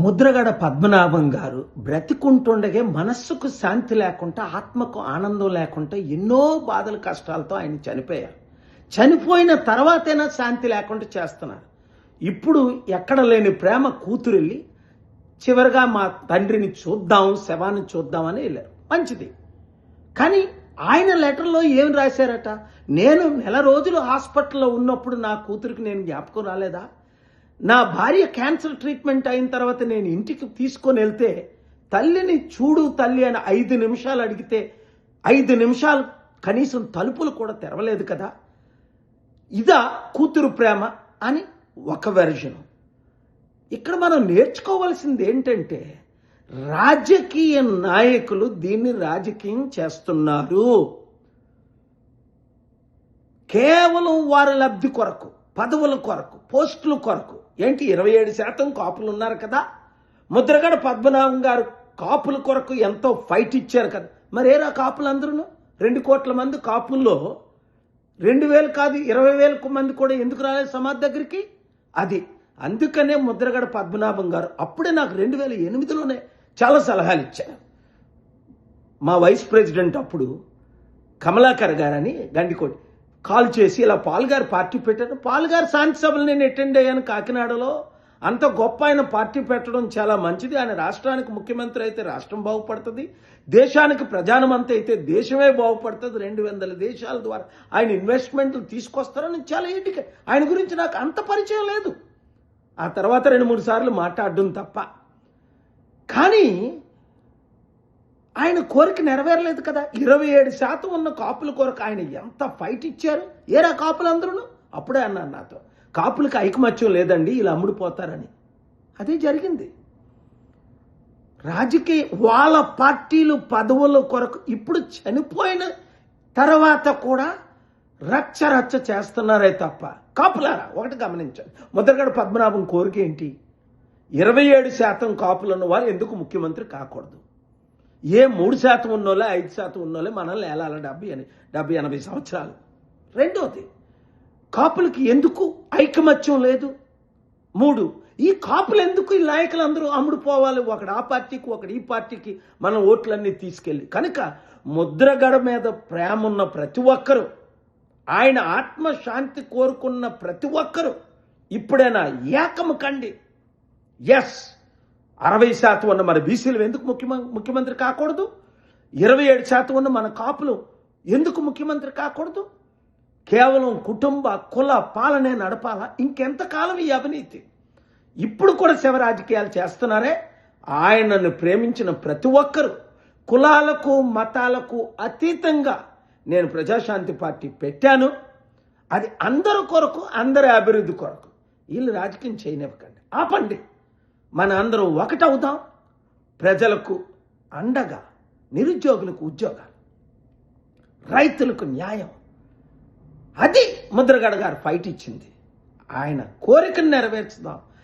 ముద్రగడ పద్మనాభం గారు బ్రతికుంటుండగే మనస్సుకు శాంతి లేకుండా, ఆత్మకు ఆనందం లేకుండా ఎన్నో బాధలు కష్టాలతో ఆయన చనిపోయారు. చనిపోయిన తర్వాతైనా శాంతి లేకుండా చేస్తున్నారు. ఇప్పుడు ఎక్కడ లేని ప్రేమ కూతురెళ్ళి చివరిగా మా తండ్రిని చూద్దాం, శవాన్ని చూద్దామని వెళ్ళారు. మంచిది. కానీ ఆయన లెటర్లో ఏం రాశారట? నేను నెల రోజులు హాస్పిటల్లో ఉన్నప్పుడు నా కూతురికి నేను జ్ఞాపకం రాలేదా? నా భార్య క్యాన్సర్ ట్రీట్మెంట్ అయిన తర్వాత నేను ఇంటికి తీసుకొని వెళ్తే తల్లిని చూడు తల్లి అని 5 నిమిషాలు అడిగితే 5 నిమిషాలు కనీసం తలుపులు కూడా తెరవలేదు కదా. ఇదా కూతురు ప్రేమ అని ఒక వెర్షన్. ఇక్కడ మనం నేర్చుకోవాల్సింది ఏంటంటే, రాజకీయ నాయకులు దీన్ని రాజకీయం చేస్తున్నారు. కేవలం వారి లబ్ధి కొరకు, పదవుల కొరకు, పోస్టుల కొరకు. ఏంటి 27% కాపులు ఉన్నారు కదా. ముద్రగడ పద్మనాభం గారు కాపుల కొరకు ఎంతో ఫైట్ ఇచ్చారు కదా. మరేరా కాపులందరూ 2 కోట్ల మంది కాపుల్లో 2,000 కాదు 20,000 మంది కూడా ఎందుకు రాలేదు సమాధి దగ్గరికి? అది అందుకనే ముద్రగడ పద్మనాభం గారు అప్పుడే నాకు 2008లోనే చాలా సలహాలు ఇచ్చారు. మా వైస్ ప్రెసిడెంట్ అప్పుడు కమలాకర్ గారని గండికోటి కాల్ చేసి ఇలా పాల్ గారు పార్టీ పెట్టారు. పాల్ గారు శాంతి సభలు నేను అటెండ్ అయ్యాను కాకినాడలో. అంత గొప్ప ఆయన పార్టీ పెట్టడం చాలా మంచిది. ఆయన రాష్ట్రానికి ముఖ్యమంత్రి అయితే రాష్ట్రం బాగుపడుతుంది, దేశానికి ప్రధానమంత్రి అయితే దేశమే బాగుపడుతుంది. 200 దేశాల ద్వారా ఆయన ఇన్వెస్ట్మెంట్లు తీసుకొస్తారని చాలా ఏంటికి ఆయన గురించి నాకు అంత పరిచయం లేదు. ఆ తర్వాత 2-3 సార్లు మాట్లాడడం తప్ప. కానీ ఆయన కోరిక నెరవేరలేదు కదా. 27% ఉన్న కాపుల కొరకు ఆయన ఎంత ఫైట్ ఇచ్చారు. ఏరా కాపులందరూ? అప్పుడే అన్నారు నాతో, కాపులకు ఐకమత్యం లేదండి, ఇలా అమ్ముడుపోతారని. అదే జరిగింది. రాజకీయ వాళ్ళ పార్టీలు పదవుల కొరకు ఇప్పుడు చనిపోయిన తర్వాత కూడా రచ్చ చేస్తున్నారే తప్ప. కాపులారా ఒకటి గమనించండి, ముద్రగడ పద్మనాభం కోరిక ఏంటి? 27% కాపులున్న వారు ఎందుకు ముఖ్యమంత్రి కాకూడదు? ఏ 3% ఉన్నోళ్ళే 5% ఉన్నోళ్ళే మనల్ని ఏలాల 70-80 సంవత్సరాలు. రెండోది, కాపులకి ఎందుకు ఐకమత్యం లేదు? 3, ఈ కాపులు ఎందుకు ఈ నాయకులందరూ అమ్ముడుపోవాలి? ఒకడు ఆ పార్టీకి, ఒకడు ఈ పార్టీకి మన ఓట్లన్నీ తీసుకెళ్ళి. కనుక ముద్రగడ మీద ప్రేమ ఉన్న ప్రతి ఒక్కరూ, ఆయన ఆత్మశాంతి కోరుకున్న ప్రతి ఒక్కరూ ఇప్పుడైనా ఏకము కండి. ఎస్, 60% ఉన్న మన బీసీలు ఎందుకు ముఖ్యమంత్రి కాకూడదు? 27% ఉన్న మన కాపులు ఎందుకు ముఖ్యమంత్రి కాకూడదు? కేవలం కుటుంబ కుల పాలనే నడపాలా? ఇంకెంతకాలం ఈ అవినీతి? ఇప్పుడు కూడా శవ రాజకీయాలు చేస్తున్నారే. ఆయనను ప్రేమించిన ప్రతి ఒక్కరూ కులాలకు మతాలకు అతీతంగా నేను ప్రజాశాంతి పార్టీ పెట్టాను. అది అందరి కొరకు, అందరి అభివృద్ధి కొరకు. వీళ్ళు రాజకీయం చేయనివ్వకండి, ఆపండి. మన అందరం ఒకటవుదాం. ప్రజలకు అండగా, నిరుద్యోగులకు ఉద్యోగాలు, రైతులకు న్యాయం. అది ముద్రగడ గారు ఫైట్ ఇచ్చింది. ఆయన కోరికను నెరవేర్చుదాం.